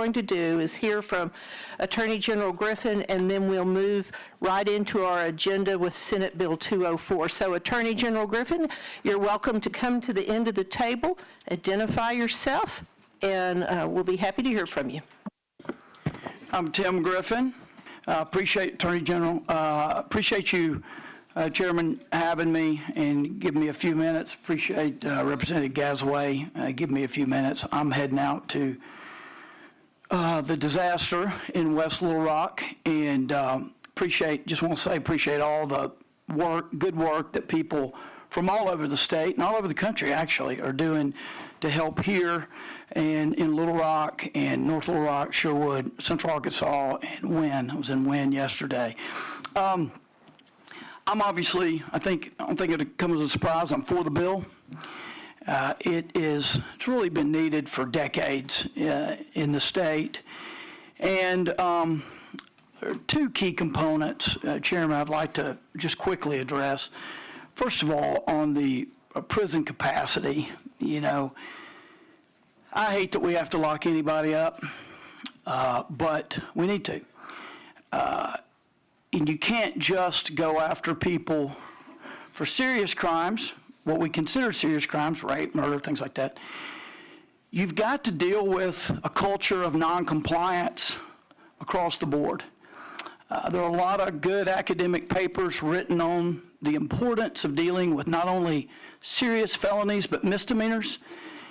going to do is hear from Attorney General Griffin, and then we'll move right into our agenda with Senate Bill 204. So, Attorney General Griffin, you're welcome to come to the end of the table, identify yourself, and we'll be happy to hear from you. I'm Tim Griffin. Appreciate Attorney General. Appreciate you, Chairman, having me and giving me a few minutes. Appreciate Representative Gazaway giving me a few minutes. I'm heading out to the disaster in West Little Rock, and just want to say appreciate all the good work that people from all over the state and all over the country actually are doing to help here and in Little Rock and North Little Rock, Sherwood, Central Arkansas, and Wynn. I was in Wynn yesterday. I'm obviously, I don't think it comes as a surprise, I'm for the bill. It's really been needed for decades in the state. And there are two key components, Chairman, I'd like to just quickly address. First of all, on the prison capacity, I hate that we have to lock anybody up, but we need to. And you can't just go after people for serious crimes, what we consider serious crimes, rape, murder, things like that. You've got to deal with a culture of noncompliance across the board. There are a lot of good academic papers written on the importance of dealing with not only serious felonies but misdemeanors.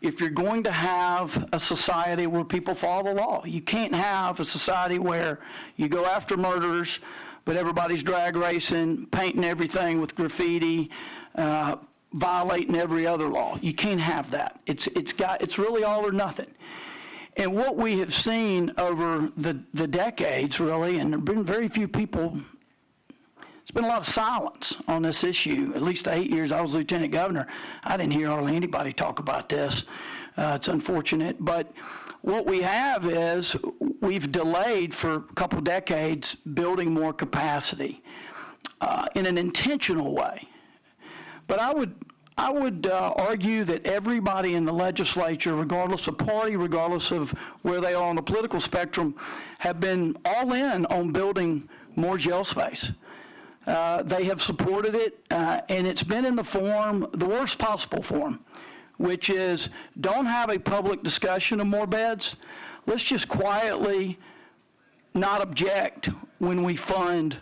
If you're going to have a society where people follow the law, you can't have a society where you go after murderers, but everybody's drag racing, painting everything with graffiti, violating every other law. You can't have that. It's really all or nothing. And what we have seen over the decades, really, and there have been very few people, it's been a lot of silence on this issue. At least the 8 years I was lieutenant governor, I didn't hear hardly anybody talk about this. It's unfortunate. But what we have is we've delayed for a couple decades building more capacity in an intentional way. But I would argue that everybody in the legislature, regardless of party, regardless of where they are on the political spectrum, have been all in on building more jail space. They have supported it, and it's been in the worst possible form, which is don't have a public discussion of more beds. Let's just quietly not object when we fund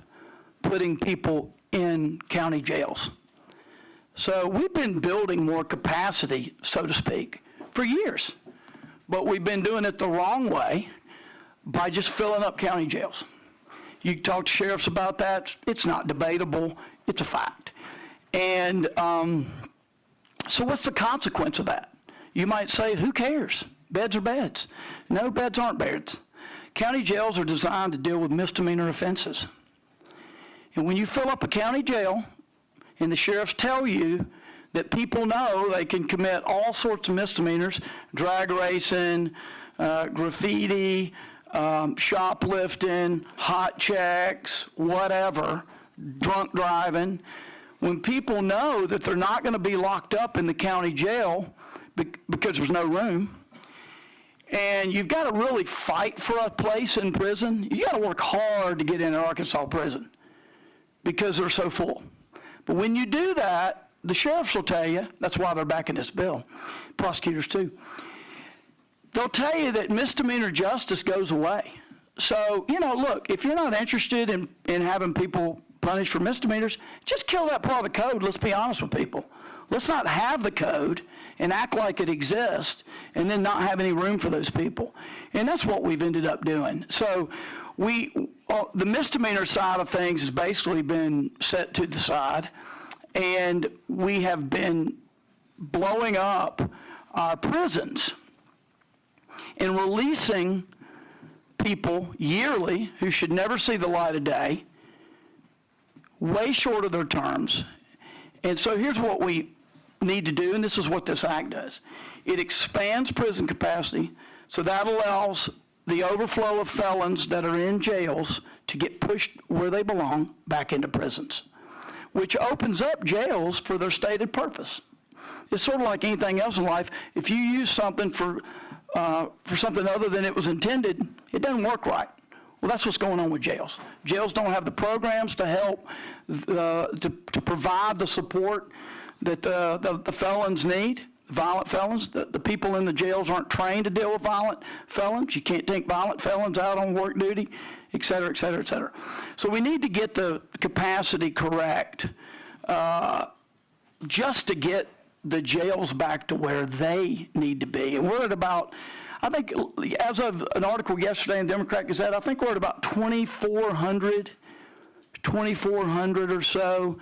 putting people in county jails. So we've been building more capacity, so to speak, for years, but we've been doing it the wrong way by just filling up county jails. You talk to sheriffs about that, it's not debatable, it's a fact. And so what's the consequence of that? You might say, who cares? Beds are beds. No, beds aren't beds. County jails are designed to deal with misdemeanor offenses. And when you fill up a county jail, and the sheriffs tell you that people know they can commit all sorts of misdemeanors, drag racing, graffiti, shoplifting, hot checks, whatever, drunk driving. When people know that they're not going to be locked up in the county jail because there's no room, and you've got to really fight for a place in prison, you got to work hard to get in an Arkansas prison because they're so full. But when you do that, the sheriffs will tell you, that's why they're backing this bill, prosecutors too, they'll tell you that misdemeanor justice goes away. So, look, if you're not interested in having people punished for misdemeanors, just kill that part of the code. Let's be honest with people. Let's not have the code and act like it exists and then not have any room for those people. And that's what we've ended up doing. So the misdemeanor side of things has basically been set to the side, and we have been blowing up our prisons and releasing people yearly who should never see the light of day, way short of their terms. And so here's what we need to do, and this is what this act does. It expands prison capacity, so that allows the overflow of felons that are in jails to get pushed where they belong, back into prisons, which opens up jails for their stated purpose. It's sort of like anything else in life. If you use something for for something other than it was intended, it doesn't work right. Well, that's what's going on with jails. Jails don't have the programs to help to provide the support that the felons need, violent felons. The people in the jails aren't trained to deal with violent felons. You can't take violent felons out on work duty, et cetera, et cetera, et cetera. So we need to get the capacity correct just to get the jails back to where they need to be. And we're at about, I think, as of an article yesterday in Democrat Gazette, I think we're at about 2,400 or so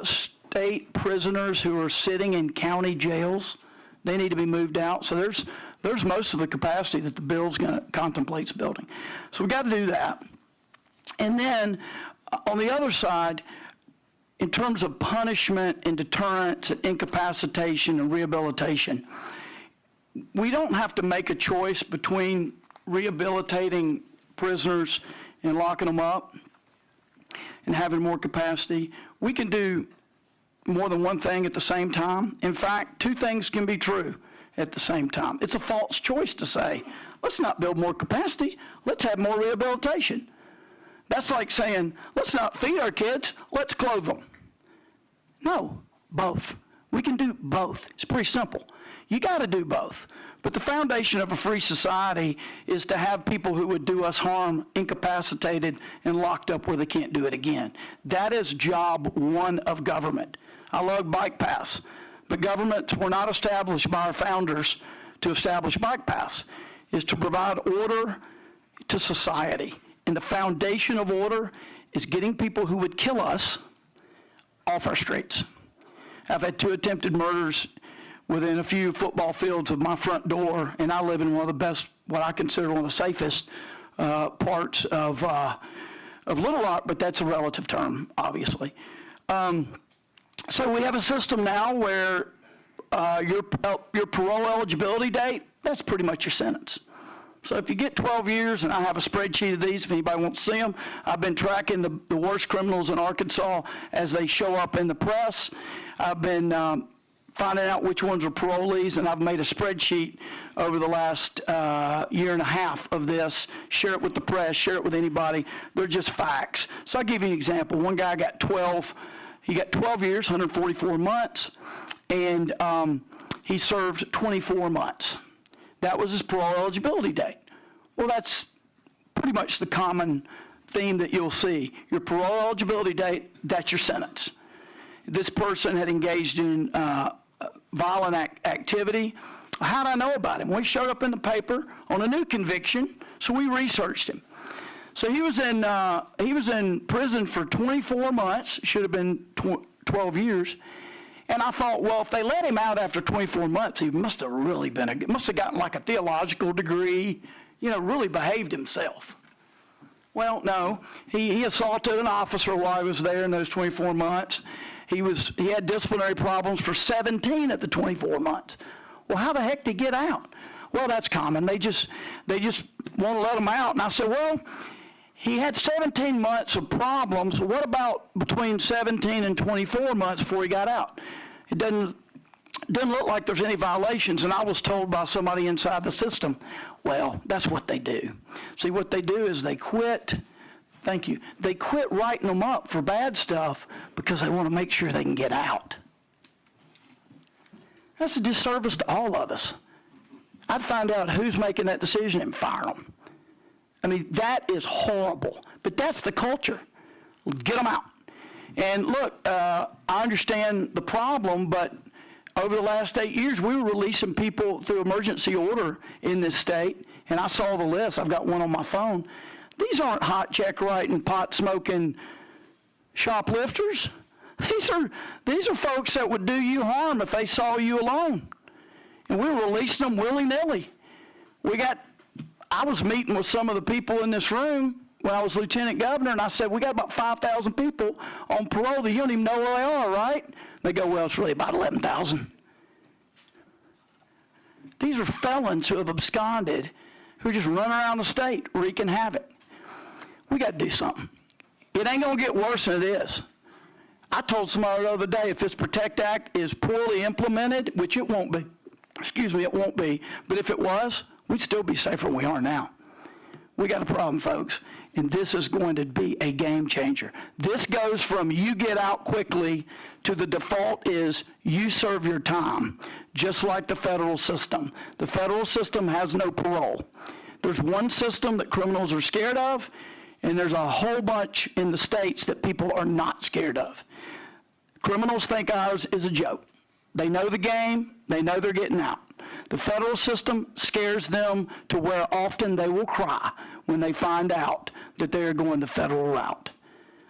state prisoners who are sitting in county jails. They need to be moved out. So there's most of the capacity that the bill's going to contemplates building. So we've got to do that. And then on the other side, in terms of punishment and deterrence and incapacitation and rehabilitation, we don't have to make a choice between rehabilitating prisoners and locking them up and having more capacity. We can do more than one thing at the same time. In fact, two things can be true at the same time. It's a false choice to say, let's not build more capacity, let's have more rehabilitation. That's like saying, let's not feed our kids, let's clothe them. No, both. We can do both. It's pretty simple. You got to do both. But the foundation of a free society is to have people who would do us harm incapacitated and locked up where they can't do it again. That is job one of government. I love bike paths, but governments were not established by our founders to establish bike paths. Is to provide order to society. And the foundation of order is getting people who would kill us off our streets. I've had 2 attempted murders within a few football fields of my front door, and I live in one of the best, what I consider one of the safest parts of Little Rock, but that's a relative term, obviously. So we have a system now where your parole eligibility date, that's pretty much your sentence. So if you get 12 years, and I have a spreadsheet of these if anybody wants to see them, I've been tracking the worst criminals in Arkansas as they show up in the press. I've been finding out which ones are parolees, and I've made a spreadsheet over the last year and a half of this, share it with the press, share it with anybody. They're just facts. So I'll give you an example. One guy got 12 years, 144 months, and he served 24 months. That was his parole eligibility date. Well, that's pretty much the common theme that you'll see. Your parole eligibility date, that's your sentence. This person had engaged in violent activity. How did I know about him? Well, he showed up in the paper on a new conviction, so we researched him. So he was in prison for 24 months, should have been 12 years. And I thought, well, if they let him out after 24 months, he must have gotten like a theological degree, really behaved himself. Well, no, he assaulted an officer while he was there in those 24 months. He had disciplinary problems for 17 at the 24 months. Well, how the heck did he get out? Well, that's common. They just want to let him out. And I said, well, he had 17 months of problems. What about between 17 and 24 months before he got out? It doesn't look like there's any violations. And I was told by somebody inside the system, well, that's what they do. See, what they do is they quit. Thank you. They quit writing them up for bad stuff because they want to make sure they can get out. That's a disservice to all of us. I'd find out who's making that decision and fire them. I mean, that is horrible. But that's the culture. Get them out. And look, I understand the problem, but over the last 8 years, we were releasing people through emergency order in this state, and I saw the list. I've got one on my phone. These aren't hot check writing, pot smoking shoplifters. These are folks that would do you harm if they saw you alone. And we were releasing them willy-nilly. I was meeting with some of the people in this room when I was lieutenant governor, and I said, we got about 5,000 people on parole that you don't even know where they are, right? They go, well, it's really about 11,000. These are felons who have absconded, who are just running around the state wreaking havoc. We got to do something. It ain't going to get worse than it is. I told somebody the other day, if this PROTECT Act is poorly implemented, which it won't be, Excuse me, it won't be. But if it was, we'd still be safer than we are now. We got a problem, folks, and this is going to be a game changer. This goes from you get out quickly to the default is you serve your time, just like the federal system. The federal system has no parole. There's one system that criminals are scared of, and there's a whole bunch in the states that people are not scared of. Criminals think ours is a joke. They know the game. They know they're getting out. The federal system scares them to where often they will cry when they find out that they're going the federal route.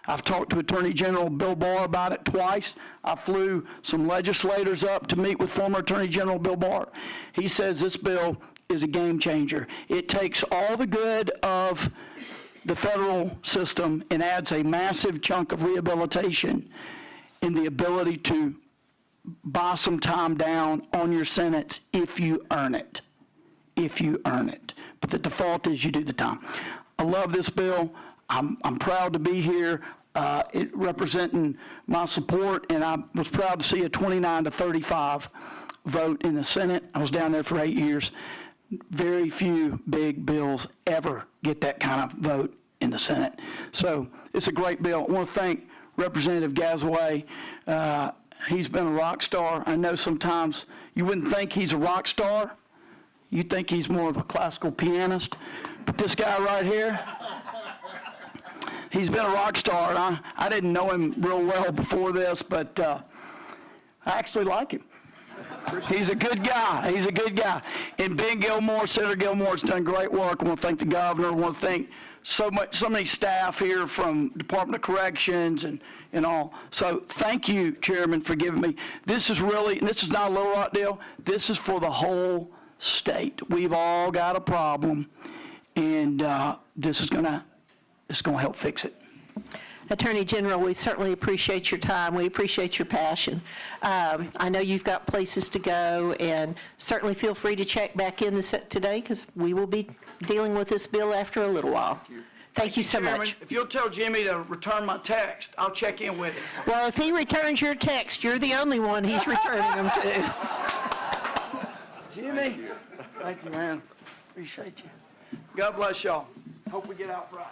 I've talked to Attorney General Bill Barr about it twice. I flew some legislators up to meet with former Attorney General Bill Barr. He says this bill is a game changer. It takes all the good of the federal system and adds a massive chunk of rehabilitation in the ability to buy some time down on your sentence if you earn it. If you earn it. But the default is you do the time. I love this bill. I'm proud to be here it representing my support, and I was proud to see a 29-35 vote in the Senate. I was down there for 8 years. Very few big bills ever get that kind of vote in the Senate. So it's a great bill. I want to thank Representative Gazaway. He's been a rock star. I know sometimes you wouldn't think he's a rock star. You'd think he's more of a classical pianist. But this guy right here, he's been a rock star. And I didn't know him real well before this, but I actually like him. He's a good guy. He's a good guy. And Ben Gilmore, Senator Gilmore, has done great work. I want to thank the governor. I want to thank so many staff here from Department of Corrections and all. So thank you, Chairman, for giving me. This is really, and this is not a Little Rock deal. This is for the whole state. We've all got a problem, and this is going to help fix it. Attorney General, we certainly appreciate your time. We appreciate your passion. I know you've got places to go, and certainly feel free to check back in today, because we will be dealing with this bill after a little while. Thank you so Chairman, much. if you'll tell Jimmy to return my text, I'll check in with him. Well, if he returns your text, you're the only one he's returning them to. Jimmy, thank you, man. Appreciate you. God bless y'all. Hope we get out Friday.